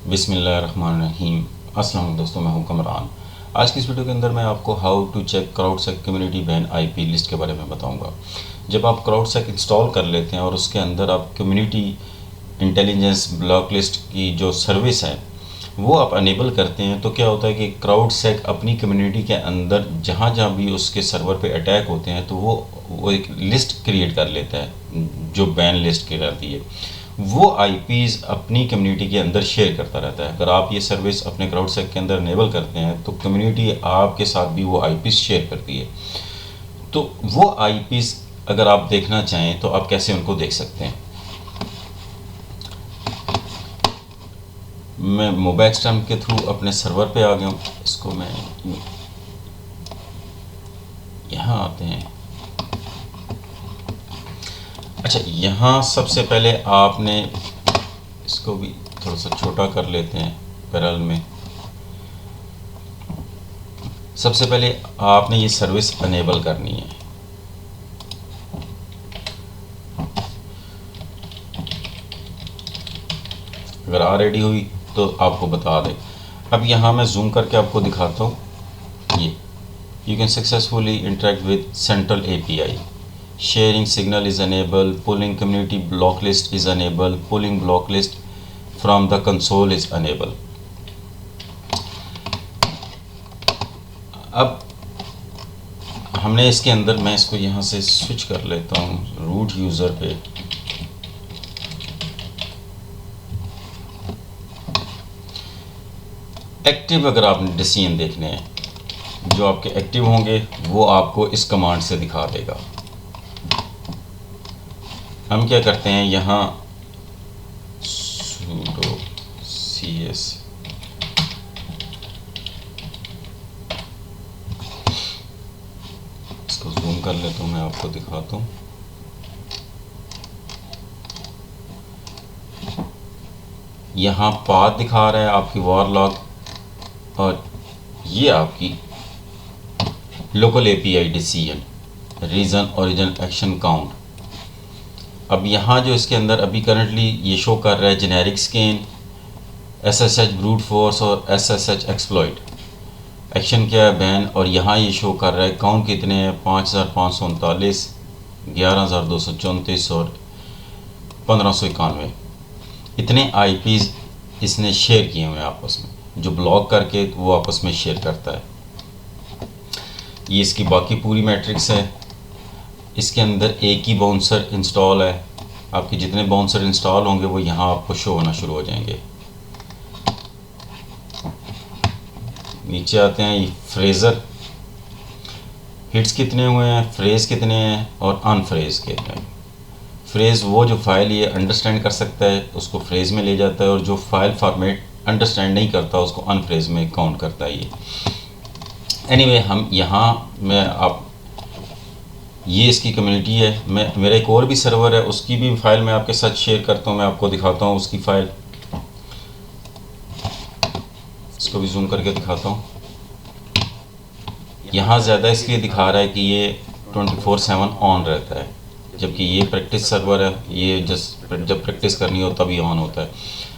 बिस्मिल्लाहिर्रहमानिर्रहीम। अस्सलाम वालेकुम दोस्तों, मैं हूं कमरान। आज की इस वीडियो के अंदर मैं आपको how to check CrowdSec community ban IP list के बारे में बताऊंगा। जब आप क्राउडसेक इंस्टॉल कर लेते हैं और उसके अंदर आप कम्युनिटी इंटेलिजेंस ब्लॉक लिस्ट की जो सर्विस है वो आप अनेबल करते हैं, तो क्या होता है कि क्राउडसेक अपनी कम्युनिटी के अंदर जहाँ जहाँ भी उसके सर्वर पे अटैक होते हैं तो वो एक लिस्ट क्रिएट कर लेता है जो बैन लिस्ट कहलाती है। वो आईपीज़ अपनी कम्युनिटी के अंदर शेयर करता रहता है। अगर आप ये सर्विस अपने क्राउडसेक के अंदर इनेबल करते हैं तो कम्युनिटी आपके साथ भी वो आईपीज़ शेयर करती है। तो वो आईपीज़ अगर आप देखना चाहें तो आप कैसे उनको देख सकते हैं। मैं मोबाइल स्टैम्प के थ्रू अपने सर्वर पे आ गया हूँ। इसको मैं यहाँ आते हैं। अच्छा, यहाँ सबसे पहले आपने इसको भी थोड़ा सा छोटा कर लेते हैं पैरेलल में। सबसे पहले आपने ये सर्विस अनेबल करनी है। अगर ऑलरेडी हुई तो आपको बता दें। अब यहाँ मैं जूम करके आपको दिखाता हूँ। ये you can successfully interact with central API, sharing signal is unable, pulling community block list is unable, pulling block list from the console is unable. अब हमने इसके अंदर, मैं इसको यहाँ से स्विच कर लेता हूँ रूट यूज़र पे। एक्टिव अगर आपने डिसीजन देखने हैं, जो आपके एक्टिव होंगे वो आपको इस कमांड से दिखा देगा। हम क्या करते हैं, यहाँ sudo cs इसको जूम कर लेता हूँ, मैं आपको दिखाता हूँ। यहाँ पाथ दिखा रहा है आपकी वॉरलॉग, और ये आपकी local API decision, reason origin action count. अब यहाँ जो इसके अंदर अभी करंटली ये शो कर रहा है generic scan, SSH brute force और एसएसएच एक्सप्लॉइट। एक्शन क्या है, बैन। और यहाँ ये शो कर रहा है काउंट कितने हैं, 5539, 11234 और 1591। इतने आईपीज़ इसने शेयर किए हुए हैं आपस में, जो ब्लॉक करके वो आपस में शेयर करता है। ये इसकी बाकी पूरी मैट्रिक्स है। इसके अंदर एक ही बाउंसर इंस्टॉल है। आपके जितने बाउंसर इंस्टॉल होंगे वो यहाँ आपको शो होना शुरू हो जाएंगे। नीचे आते हैं, ये फ्रेज़र हिट्स कितने हुए हैं, फ्रेज़ कितने हैं और अनफ्रेज़ कितने हैं। फ्रेज़ वो जो फाइल ये अंडरस्टैंड कर सकता है उसको फ्रेज़ में ले जाता है, और जो फाइल फॉर्मेट अंडरस्टैंड नहीं करता उसको अनफ्रेज़ में काउंट करता है ये। एनीवे, हम यहाँ मैं आप ये इसकी कम्युनिटी है। मैं मेरा एक और भी सर्वर है, उसकी भी फाइल मैं आपके साथ शेयर करता हूँ। मैं आपको दिखाता हूँ उसकी फ़ाइल, इसको भी जूम करके दिखाता हूँ। यहाँ ज़्यादा इसलिए दिखा रहा है कि ये 24/7 ऑन रहता है, जबकि ये प्रैक्टिस सर्वर है। ये जब प्रैक्टिस करनी हो तभी ऑन होता है।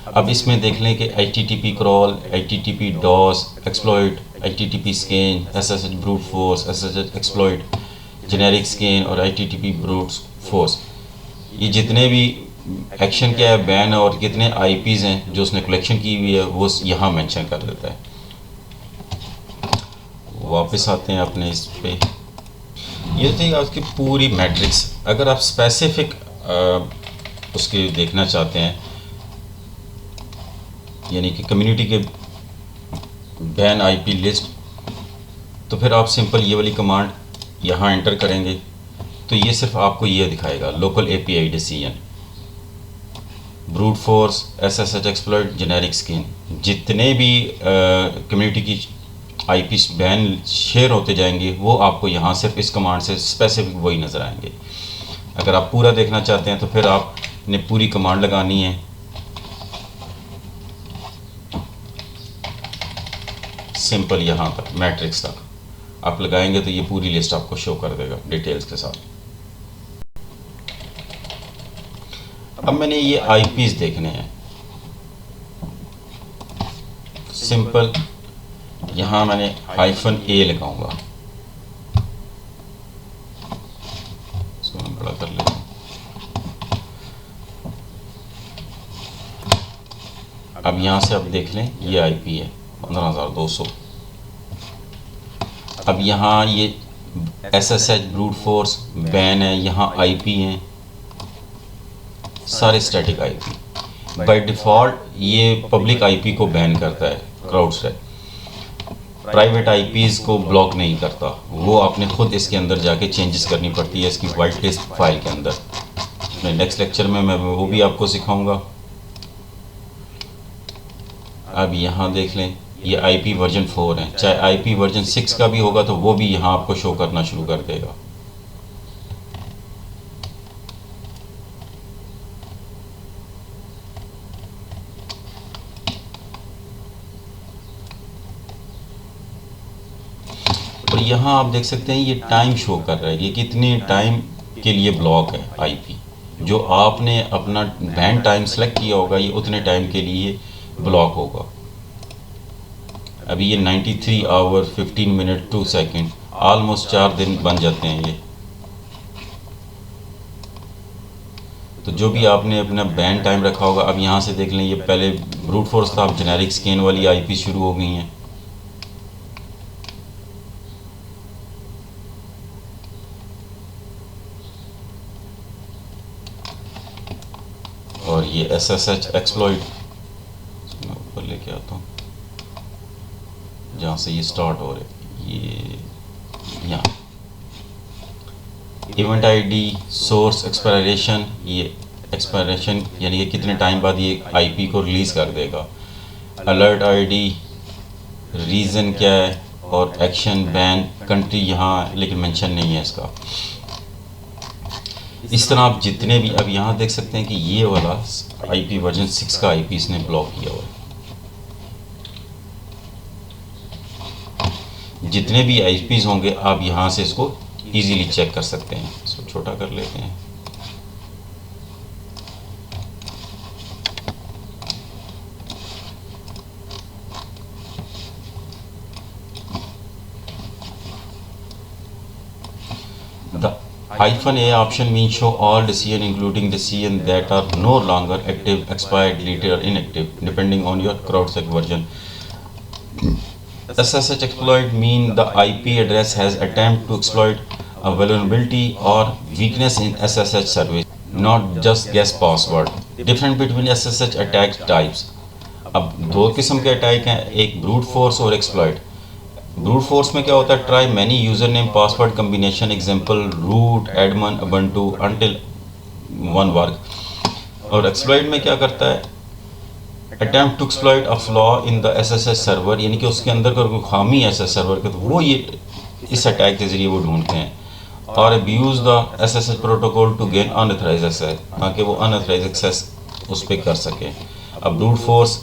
अब इसमें देख लें कि HTTP crawl, HTTP DoS, exploit, HTTP scan, SSH brute force, SSH exploit, generic scan और HTTP ब्रूट फोर्स, ये जितने भी एक्शन क्या है, बैन है, और कितने आईपीज़ हैं जो उसने कलेक्शन की हुई है वो यहाँ मेंशन कर देता है। वापस आते हैं अपने इस पे। ये थी आपकी पूरी मैट्रिक्स। अगर आप स्पेसिफिक उसके देखना चाहते हैं, यानी कि कम्युनिटी के बैन आईपी लिस्ट, तो फिर आप सिंपल ये वाली कमांड यहाँ एंटर करेंगे तो ये सिर्फ आपको ये दिखाएगा, local API decision, brute force, SSH exploit, generic scan. जितने भी कम्युनिटी की आईपी बैन शेयर होते जाएंगे वो आपको यहाँ सिर्फ इस कमांड से स्पेसिफिक वही नज़र आएंगे। अगर आप पूरा देखना चाहते हैं तो फिर आपने पूरी कमांड लगानी है, सिंपल यहाँ तक मैट्रिक्स तक आप लगाएंगे तो ये पूरी लिस्ट आपको शो कर देगा डिटेल्स के साथ। अब मैंने ये आईपीज़ देखने हैं, सिंपल यहाँ मैंने -a लगाऊंगा, इसको मैं बड़ा कर लेता हूँ। अब यहाँ से आप देख लें ये आईपी है 15,200। अब यहाँ ये SSH ब्रूट फोर्स बैन है, यहाँ आईपी हैं सारे स्टैटिक आईपी। बाय डिफ़ॉल्ट ये पब्लिक आईपी को बैन करता है क्राउडस्ट्रक, प्राइवेट आईपीज़ को ब्लॉक नहीं करता, वो आपने खुद इसके अंदर जाके चेंजेस करनी पड़ती है इसकी वाइट लिस्ट फाइल के अंदर। नेक्स्ट लेक्चर में मैं वो भी आपको सिखाऊंगा। अब यहाँ देख लें ये आईपी वर्जन 4 है, चाहे आईपी वर्जन 6 का भी होगा तो वो भी यहाँ आपको शो करना शुरू कर देगा। और यहाँ आप देख सकते हैं ये टाइम शो कर रहा है, ये कितने टाइम के लिए ब्लॉक है आईपी। जो आपने अपना बैंड टाइम सेलेक्ट किया होगा ये उतने टाइम के लिए ब्लॉक होगा। अभी ये 93 आवर 15 मिनट 2 सेकंड, ऑलमोस्ट 4 दिन बन जाते हैं ये। तो जो भी आपने अपना बैंड टाइम रखा होगा, अब यहाँ से देख लें ये पहले ब्रूट फोर्स था, अब जेनेरिक स्कैन वाली आईपी शुरू हो गई हैं। और ये SSH एक्सप्लॉइट मैं ऊपर लेके आता हूँ जहाँ से ये स्टार्ट हो रहे, ये यहाँ इवेंट आईडी सोर्स एक्सपायरेशन, ये एक्सपायरेशन यानी कि कितने टाइम बाद ये आईपी को रिलीज़ कर देगा। अलर्ट आईडी, रीज़न क्या है, और एक्शन बैन कंट्री यहाँ लेकिन मेंशन नहीं है इसका। इस तरह आप जितने भी, अब यहाँ देख सकते हैं कि ये वाला आईपी वर्जन 6 का आईपी इसने ब्लॉक किया हुआ है। जितने भी आईपीज़ होंगे आप यहाँ से इसको इजीली चेक कर सकते हैं। इसको छोटा कर लेते हैं। The -a option means show all decision including decision that are no longer active, expired, deleted or inactive depending on your CrowdStrike version. SSH exploit mean the IP address has attempt to exploit a vulnerability or weakness in SSH service, not just guess password. Difference between SSH attack types. अब दो किस्म के attack हैं, एक brute force और exploit. Brute force में क्या होता है, try many user name password combination, example root, admin, ubuntu until one work. और एक्सप्लॉइट में क्या करता है, attempt to exploit a flaw in the SSH server, यानी कि उसके अंदर कोई खामी है SSH सर्वर के, तो वो ये इस अटैक के ज़रिए वो ढूंढते हैं। और abuse the SSH protocol to gain unauthorised access, ताकि वो अनऑथराइज्ड एक्सेस उस पर कर सकें। अब ब्रूट फोर्स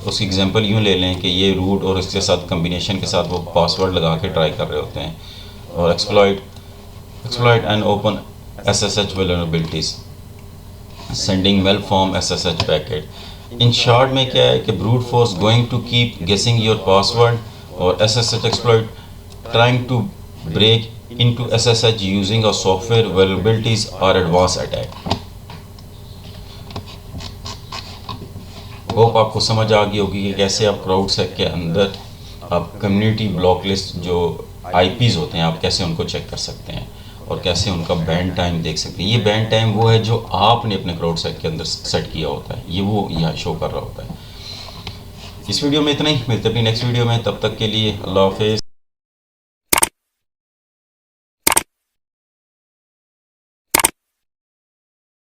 उसकी एग्जांपल यूँ ले लें कि ये रूट और इसके साथ कम्बिनेशन के साथ वो पासवर्ड लगा के ट्राई कर रहे होते हैं। और exploit and open SSH vulnerabilities, sending well form SSH packet. In short में क्या है कि brute force going to keep guessing your password, और SSH exploit trying to break into SSH using a software vulnerabilities और advance attack. Hope आपको समझ आ गई होगी कि कैसे आप क्राउडस्ट्रक के अंदर आप कम्युनिटी ब्लॉक लिस्ट जो आईपीज़ होते हैं आप कैसे उनको चेक कर सकते हैं और कैसे उनका बैंड टाइम देख सकते हैं। ये बैंड टाइम वो है जो आपने अपने क्राउडस्ट्रक के अंदर सेट किया होता है, ये वो यहाँ शो कर रहा होता है। इस वीडियो में इतना ही, मिलते हैं अपनी नेक्स्ट वीडियो में, तब तक के लिए अल्लाह हाफिज़।